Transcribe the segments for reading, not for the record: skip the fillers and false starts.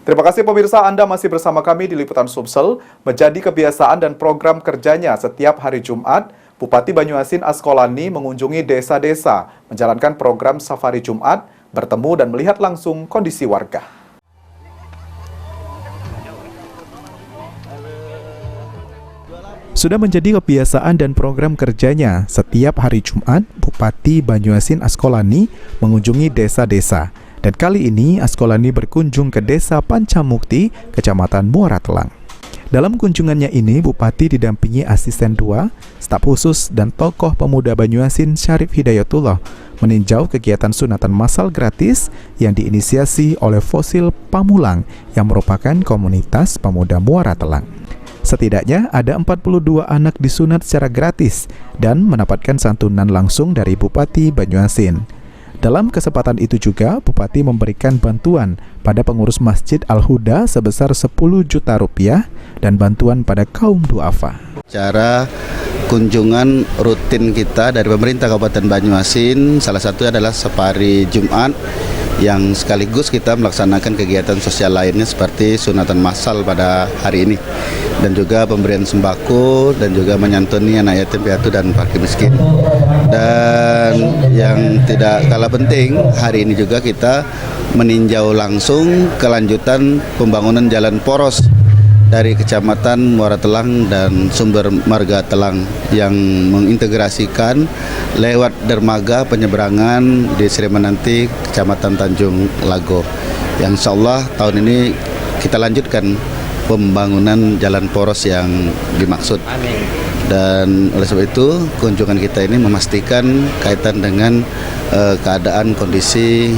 Terima kasih pemirsa, Anda masih bersama kami di Liputan Sumsel. Menjadi kebiasaan dan program kerjanya setiap hari Jumat, Bupati Banyuasin Askolani mengunjungi desa-desa, menjalankan program Safari Jumat, bertemu dan melihat langsung kondisi warga. Sudah menjadi kebiasaan dan program kerjanya, setiap hari Jumat, Bupati Banyuasin Askolani mengunjungi desa-desa. Dan kali ini Askolani berkunjung ke Desa Pancamukti, Kecamatan Muara Telang. Dalam kunjungannya ini, Bupati didampingi asisten 2, staf khusus dan tokoh pemuda Banyuasin Syarif Hidayatullah meninjau kegiatan sunatan massal gratis yang diinisiasi oleh Fosil Pamulang yang merupakan komunitas pemuda Muara Telang. Setidaknya ada 42 anak disunat secara gratis dan mendapatkan santunan langsung dari Bupati Banyuasin. Dalam kesempatan itu juga, Bupati memberikan bantuan pada pengurus Masjid Al-Huda sebesar 10 juta rupiah dan bantuan pada kaum duafa. Cara kunjungan rutin kita dari pemerintah Kabupaten Banyuasin, salah satu adalah Safari Jumat, yang sekaligus kita melaksanakan kegiatan sosial lainnya seperti sunatan massal pada hari ini, dan juga pemberian sembako dan juga menyantuni anak yatim piatu dan fakir miskin. Dan yang tidak kalah penting, hari ini juga kita meninjau langsung kelanjutan pembangunan jalan poros dari Kecamatan Muara Telang dan Sumber Marga Telang yang mengintegrasikan lewat dermaga penyeberangan di Srimananti, Kecamatan Tanjung Lago. Yang insya Allah tahun ini kita lanjutkan pembangunan jalan poros yang dimaksud. Amin. Dan oleh sebab itu kunjungan kita ini memastikan kaitan dengan keadaan kondisi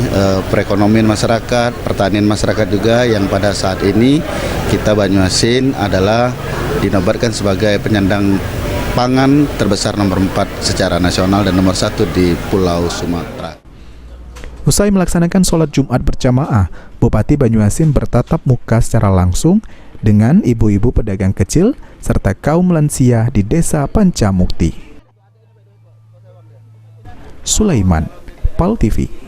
perekonomian masyarakat, pertanian masyarakat juga yang pada saat ini kita Banyuasin adalah dinobatkan sebagai penyandang pangan terbesar nomor 4 secara nasional dan nomor 1 di Pulau Sumatera. Usai melaksanakan sholat Jumat berjamaah, Bupati Banyuasin bertatap muka secara langsung dengan ibu-ibu pedagang kecil serta kaum lansia di Desa Pancamukti. Sulaiman, PAL TV.